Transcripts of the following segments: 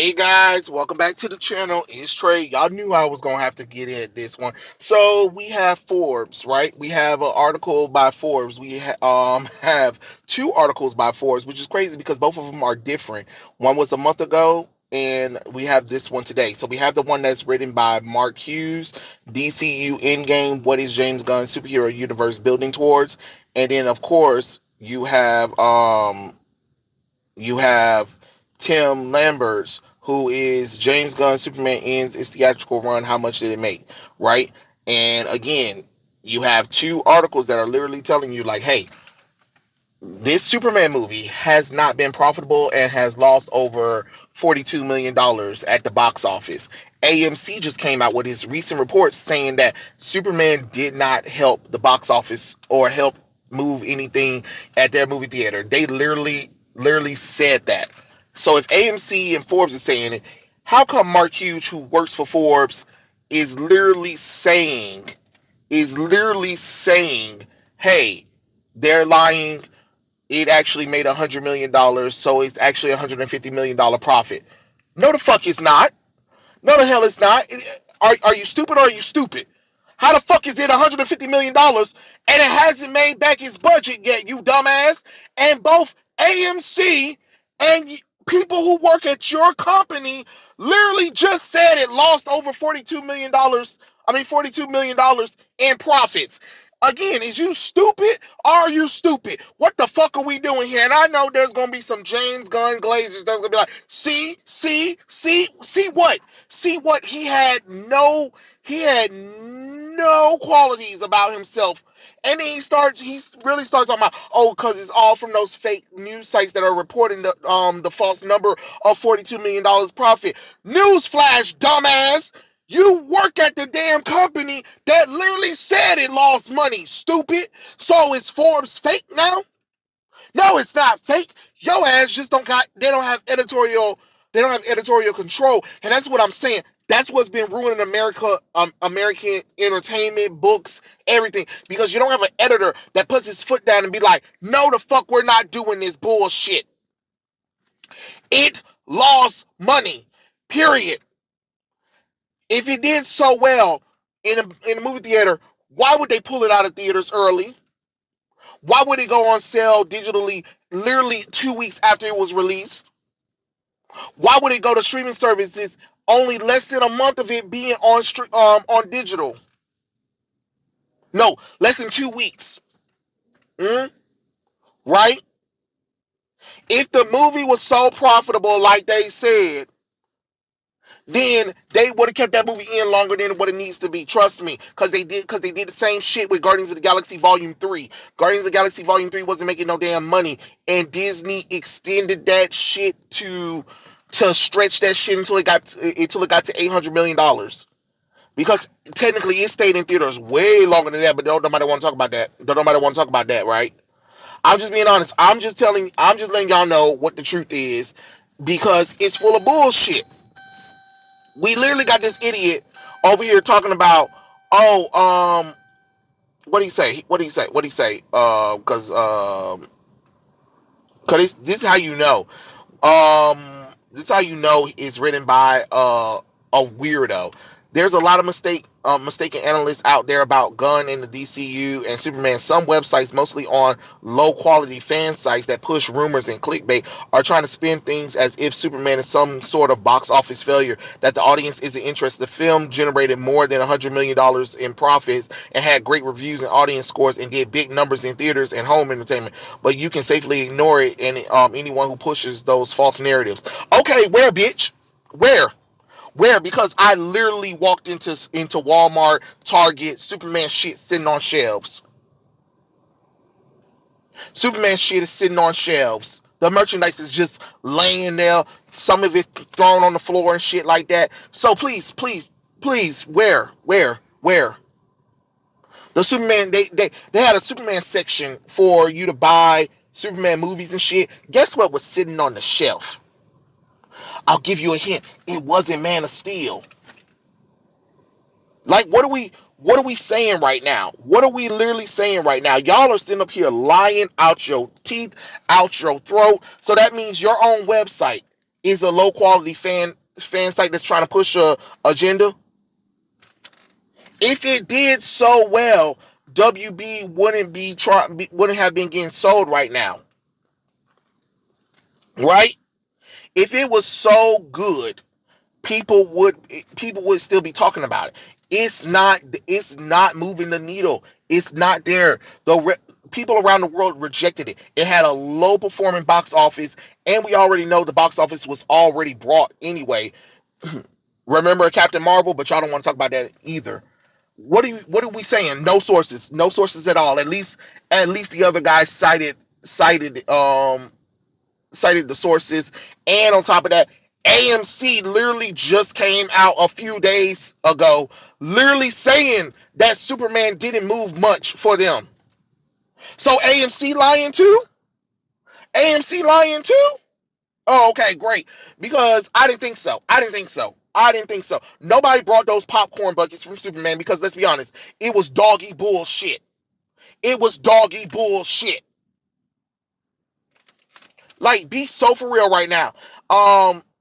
Hey guys, welcome back to the channel. It's Trey. Y'all knew I was gonna have to get in this one. So we have Forbes, right? We have an article by Forbes. Have two articles by Forbes, which is crazy because both of them are different. One was a month ago, and we have this one today. So we have the one that's written by Mark Hughes, DCU Endgame. What is James Gunn superhero universe building towards? And then of course you have Tim Lambert's, who is James Gunn Superman ends its theatrical run. How much did it make? Right? And again, you have two articles that are literally telling you, like, hey, this Superman movie has not been profitable and has lost over $42 million at the box office. AMC just came out with his recent reports saying that Superman did not help the box office or help move anything at their movie theater. They literally said that. So if AMC and Forbes is saying it, how come Mark Hughes, who works for Forbes, is literally saying, hey, they're lying, it actually made $100 million, so it's actually $150 million profit? No, the fuck it's not. No, the hell it's not. Are you stupid or are you stupid? How the fuck is it $150 million and it hasn't made back its budget yet, you dumbass? And both AMC and people who work at your company literally just said it lost over $42 million. I mean, $42 million in profits. Again, is you stupid? Are you stupid? What the fuck are we doing here? And I know there's gonna be some James Gunn glazers that's gonna be like, see what? See what? He had no qualities about himself. And then he really starts talking about, oh, because it's all from those fake news sites that are reporting the false number of $42 million profit. Newsflash, dumbass. You work at the damn company that literally said it lost money, stupid. So is Forbes fake now? No, it's not fake. Your ass just they don't have editorial control. And that's what I'm saying. That's what's been ruining American entertainment, books, everything. Because you don't have an editor that puts his foot down and be like, no, the fuck, we're not doing this bullshit. It lost money. Period. If it did so well in a movie theater, why would they pull it out of theaters early? Why would it go on sale digitally literally 2 weeks after it was released? Why would it go to streaming services only less than a month of it being on digital? No, less than 2 weeks. Right? If the movie was so profitable like they said, then they would have kept that movie in longer than what it needs to be. Trust me, because they did the same shit with Guardians of the Galaxy Volume 3. Guardians of the Galaxy Volume 3 wasn't making no damn money, and Disney extended that shit to stretch that shit until it got to $800 million. Because technically it stayed in theaters way longer than that, but don't nobody want to talk about that. Don't nobody want to talk about that, right? I'm just being honest. I'm just letting y'all know what the truth is, because it's full of bullshit. We literally got this idiot over here talking about, oh, what do you say? What do you say? What do you say? Cause this is how you know. This is how you know it's written by a weirdo. There's a lot of mistaken analysts out there about Gunn and the DCU and Superman. Some websites, mostly on low quality fan sites that push rumors and clickbait, are trying to spin things as if Superman is some sort of box office failure, that the audience isn't interested. The film generated more than $100 million in profits and had great reviews and audience scores and did big numbers in theaters and home entertainment. But you can safely ignore it, and anyone who pushes those false narratives. Okay, where, bitch? Where? Where? Because I literally walked into Walmart, Target, Superman shit sitting on shelves. Superman shit is sitting on shelves. The merchandise is just laying there. Some of it thrown on the floor and shit like that. So please, where? The Superman, they had a Superman section for you to buy Superman movies and shit. Guess what was sitting on the shelf? I'll give you a hint. It wasn't Man of Steel. Like, what are we saying right now? What are we literally saying right now? Y'all are sitting up here lying out your teeth, out your throat. So that means your own website, is a low quality fan site that's trying to push a agenda. If it did so well, WB wouldn't have been getting sold right now, right? If it was so good, people would still be talking about it. It's not moving the needle. It's not there. People around the world rejected it. It had a low performing box office, and we already know the box office was already brought anyway. Remember Captain Marvel, but y'all don't want to talk about that either. What are we saying? No sources at all. At least the other guys cited the sources, and on top of that, AMC literally just came out a few days ago, literally saying that Superman didn't move much for them. So AMC lying too? AMC lying too? Oh, okay, great. Because I didn't think so. Nobody brought those popcorn buckets from Superman because let's be honest, it was doggy bullshit. It was doggy bullshit. Like, be so for real right now.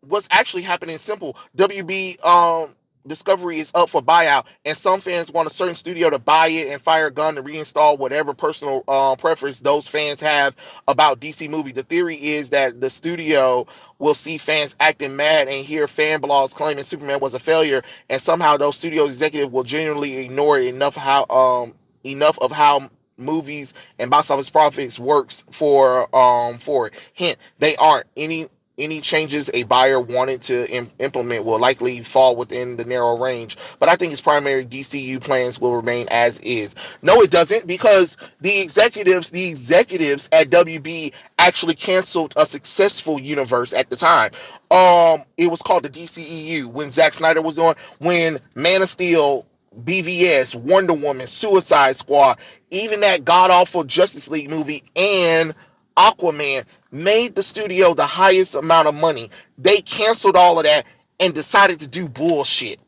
What's actually happening is simple. WB Discovery is up for buyout, and some fans want a certain studio to buy it and fire Gunn to reinstall whatever personal preference those fans have about DC movie. The theory is that the studio will see fans acting mad and hear fan blogs claiming Superman was a failure, and somehow those studio executives will genuinely ignore enough of how movies and box office profits works for it. Hint: they aren't. Any changes a buyer wanted to implement will likely fall within the narrow range, but I think its primary DCU plans will remain as is. No, it doesn't, because the executives at WB actually canceled a successful universe at the time. It was called the DCEU when Zack Snyder was on, when Man of Steel, BVS, Wonder Woman, Suicide Squad, even that god awful Justice League movie, and Aquaman made the studio the highest amount of money. They canceled all of that and decided to do bullshit.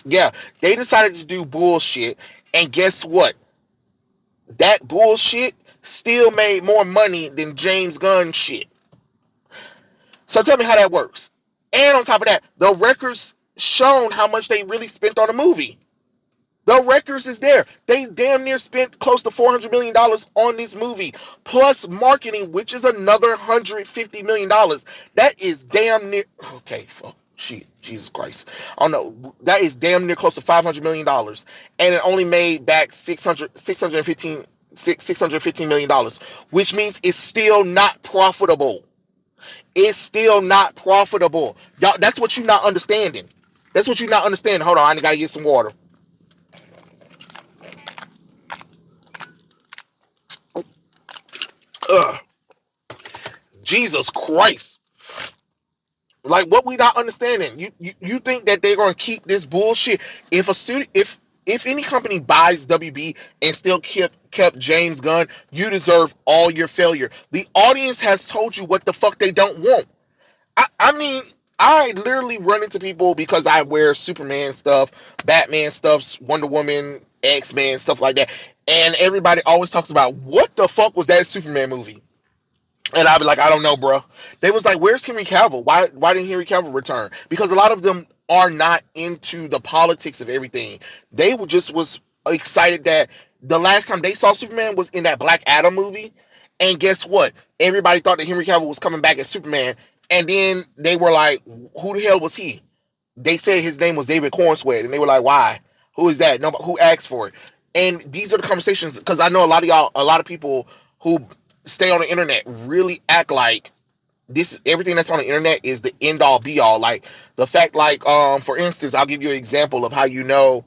Yeah, they decided to do bullshit, and guess what? That bullshit still made more money than James Gunn shit. So tell me how that works. And on top of that, the records shown how much they really spent on the movie. The records is there. They damn near spent close to $400 million on this movie, plus marketing, which is another $150 million. That is damn near, okay, fuck, shit, Jesus Christ. I don't know. That is damn near close to $500 million. And it only made back $615 million, which means it's still not profitable. It's still not profitable. Y'all, that's what you're not understanding. Hold on, I gotta get some water. Ugh. Jesus Christ. Like, what we not understanding? You think that they're gonna keep this bullshit? If any company buys WB and still kept James Gunn, you deserve all your failure. The audience has told you what the fuck they don't want. I mean, I literally run into people because I wear Superman stuff, Batman stuff, Wonder Woman, X-Men, stuff like that. And everybody always talks about, what the fuck was that Superman movie? And I'd be like, I don't know, bro. They was like, where's Henry Cavill? Why didn't Henry Cavill return? Because a lot of them are not into the politics of everything. They was excited that the last time they saw Superman was in that Black Adam movie. And guess what? Everybody thought that Henry Cavill was coming back as Superman. And then they were like, who the hell was he? They said his name was David Cornsweet. And they were like, why? Who is that? No, who asked for it? And these are the conversations, because I know a lot of people who stay on the internet really act like everything that's on the internet is the end all be all. Like the fact, like, for instance, I'll give you an example of how you know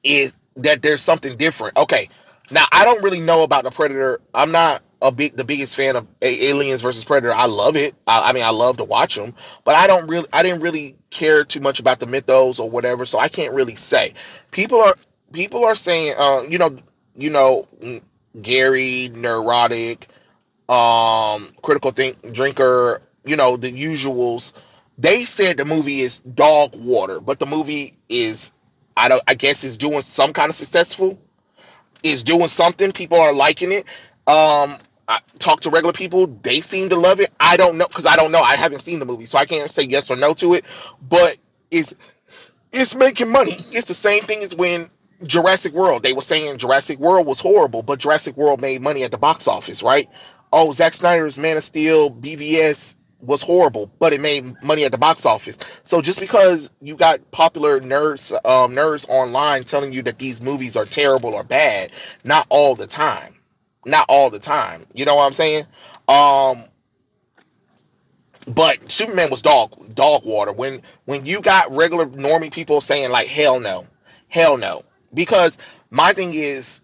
is that there's something different. Okay, now I don't really know about the Predator. I'm not the biggest fan of Aliens versus Predator. I love it. I mean, I love to watch them, but I didn't really care too much about the mythos or whatever, so I can't really say. People are saying, Gary, neurotic, critical drinker, the usuals. They said the movie is dog water, but the movie is, I guess, is doing some kind of successful. Is doing something. People are liking it. I talk to regular people, they seem to love it. I don't know, because I don't know. I haven't seen the movie, so I can't say yes or no to it. But it's it's making money. It's the same thing as when Jurassic World. They were saying Jurassic World was horrible, but Jurassic World made money at the box office, right? Oh, Zack Snyder's Man of Steel BVS was horrible, but it made money at the box office. So just because you got popular nerds online telling you that these movies are terrible or bad, not all the time, not all the time. You know what I'm saying? Um, but Superman was dog water. When you got regular normie people saying like hell no, hell no, because my thing is,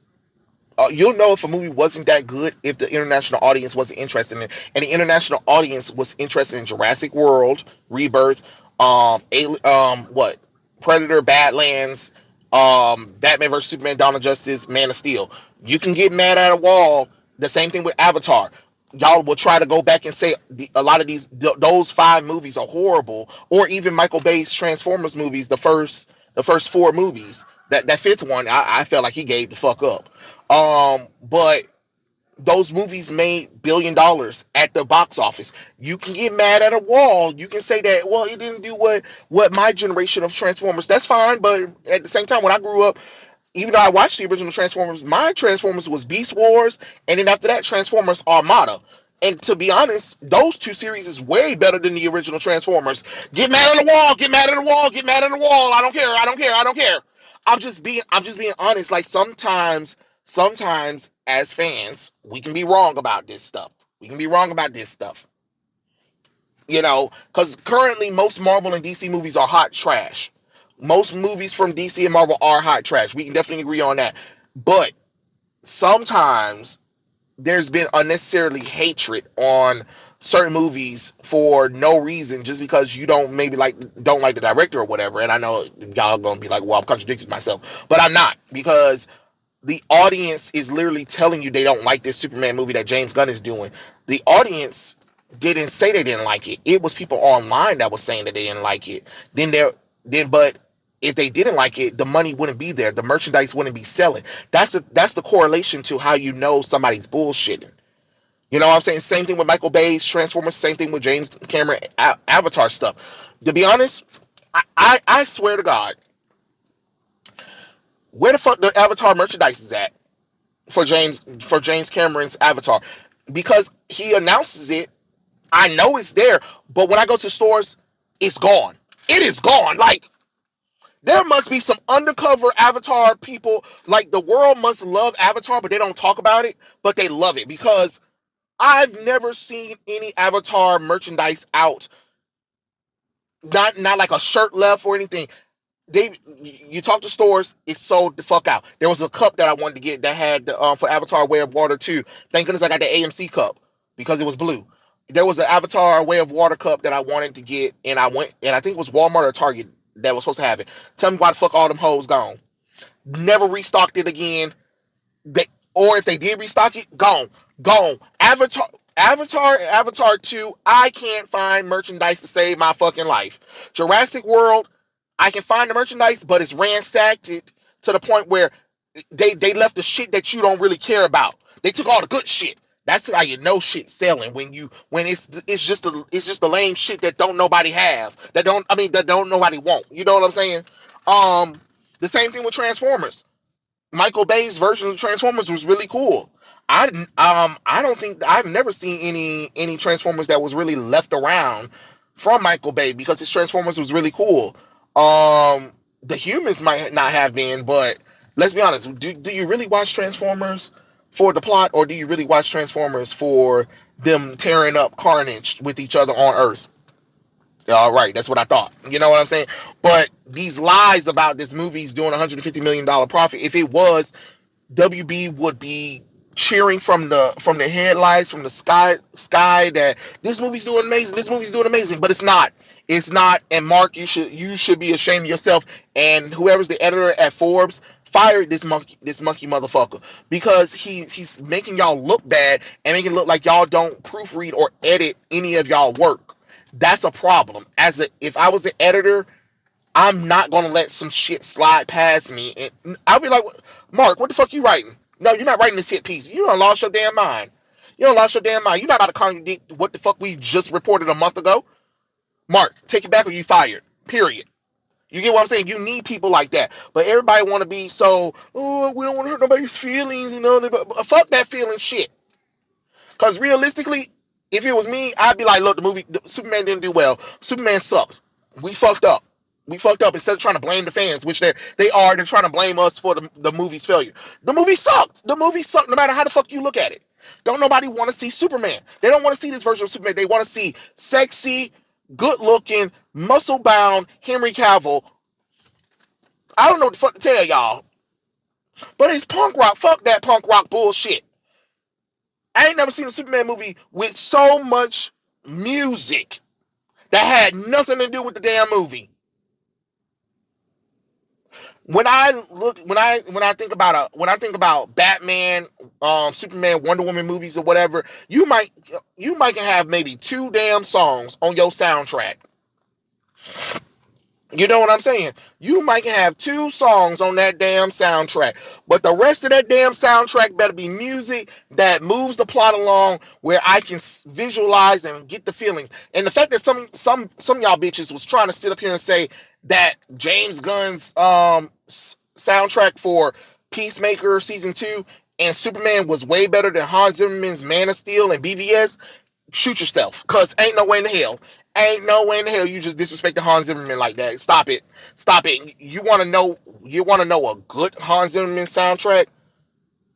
you'll know if a movie wasn't that good if the international audience wasn't interested in it, and the international audience was interested in Jurassic World, Rebirth, what, Predator, Badlands, Batman vs Superman, Dawn of Justice, Man of Steel. You can get mad at a wall. The same thing with Avatar. Y'all will try to go back and say a lot of those five movies are horrible, or even Michael Bay's Transformers movies, the first four movies. That fifth one, I felt like he gave the fuck up. But those movies made $1 billion at the box office. You can get mad at a wall. You can say that, well, it didn't do what my generation of Transformers. That's fine, but at the same time, when I grew up, even though I watched the original Transformers, my Transformers was Beast Wars, and then after that, Transformers Armada. And to be honest, those two series is way better than the original Transformers. Get mad on the wall, get mad on the wall, get mad on the wall. I don't care, I don't care, I don't care. I'm just being honest. Like sometimes as fans, we can be wrong about this stuff. We can be wrong about this stuff. Because currently most Marvel and DC movies are hot trash. Most movies from DC and Marvel are hot trash. We can definitely agree on that. But sometimes there's been unnecessarily hatred on certain movies for no reason, just because you don't like the director or whatever. And I know y'all gonna be like, well, I'm contradicting myself, but I'm not, because the audience is literally telling you they don't like this Superman movie that James Gunn is doing. The audience didn't say they didn't like it. It was people online that was saying that they didn't like it. But if they didn't like it, the money wouldn't be there. The merchandise wouldn't be selling. That's the correlation to how you know somebody's bullshitting. You know what I'm saying? Same thing with Michael Bay's Transformers. Same thing with James Cameron Avatar stuff. To be honest, I swear to God, where the fuck the Avatar merchandise is at for James Cameron's Avatar? Because he announces it, I know it's there, but when I go to stores, it's gone. It is gone. Like, there must be some undercover Avatar people. Like, the world must love Avatar, but they don't talk about it, but they love it, because I've never seen any Avatar merchandise out. Not like a shirt left or anything. You talk to stores, it's sold the fuck out. There was a cup that I wanted to get that had for Avatar Way of Water too. Thank goodness I got the AMC cup because it was blue. There was an Avatar Way of Water cup that I wanted to get, and I went, and I think it was Walmart or Target that was supposed to have it. Tell me why the fuck all them hoes gone. Never restocked it again. Or if they did restock it, gone. Avatar 2, I can't find merchandise to save my fucking life. Jurassic World, I can find the merchandise, but it's ransacked to the point where they left the shit that you don't really care about. They took all the good shit. That's how you know shit's selling, when it's just the lame shit that don't nobody have. That don't nobody want. You know what I'm saying? The same thing with Transformers. Michael Bay's version of Transformers was really cool. I don't think I've never seen any Transformers that was really left around from Michael Bay, because his Transformers was really cool. The humans might not have been, but let's be honest. Do you really watch Transformers for the plot, or do you really watch Transformers for them tearing up carnage with each other on Earth? All right, that's what I thought. You know what I'm saying? But these lies about this movie's doing $150 million profit, if it was, WB would be cheering from the headlights, from the sky, that this movie's doing amazing, this movie's doing amazing, but it's not. And Mark, you should be ashamed of yourself, and whoever's the editor at Forbes, fired this monkey motherfucker, because he's making y'all look bad and making it look like y'all don't proofread or edit any of y'all work. That's a problem. If I was an editor, I'm not gonna let some shit slide past me, and I'll be like, Mark, what the fuck you writing? No, you're not writing this hit piece. You done lost your damn mind. You don't lost your damn mind. You're not about to contradict what the fuck we just reported a month ago. Mark, take it back or you fired. Period. You get what I'm saying? You need people like that. But everybody want to be so, oh, we don't want to hurt nobody's feelings, you know. But fuck that feeling shit. Because realistically, if it was me, I'd be like, look, Superman didn't do well. Superman sucked. We fucked up. We fucked up. Instead of trying to blame the fans, which they're trying to blame us for the movie's failure. The movie sucked. The movie sucked no matter how the fuck you look at it. Don't nobody want to see Superman. They don't want to see this version of Superman. They want to see sexy, good looking, muscle bound Henry Cavill. I don't know what the fuck to tell y'all. But it's punk rock. Fuck that punk rock bullshit. I ain't never seen a Superman movie with so much music that had nothing to do with the damn movie. When I think about Batman, Superman, Wonder Woman movies or whatever, you might have maybe 2 damn songs on your soundtrack. You know what I'm saying? You might have 2 songs on that damn soundtrack, but the rest of that damn soundtrack better be music that moves the plot along, where I can visualize and get the feelings. And the fact that some y'all bitches was trying to sit up here and say that James Gunn's soundtrack for Peacemaker season 2 and Superman was way better than Hans Zimmerman's Man of Steel and BVS, shoot yourself, because ain't no way in the hell. Ain't no way in the hell you just disrespect the Hans Zimmerman like that. Stop it. Stop it. You want to know a good Hans Zimmerman soundtrack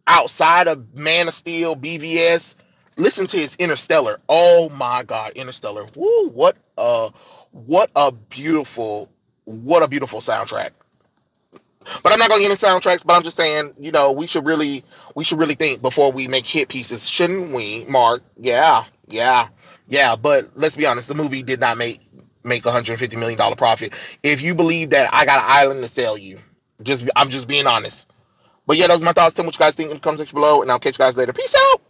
outside of Man of Steel, BVS? Listen to his Interstellar. Oh my God, Interstellar. Woo, what a beautiful soundtrack. But I'm not gonna get into soundtracks, but I'm just saying, we should really think before we make hit pieces, shouldn't we, Mark? Yeah. But let's be honest, the movie did not make $150 million profit. If you believe that, I got an island to sell you. I'm just being honest. But yeah, those are my thoughts. Tell me what you guys think in the comment section below, and I'll catch you guys later. Peace out.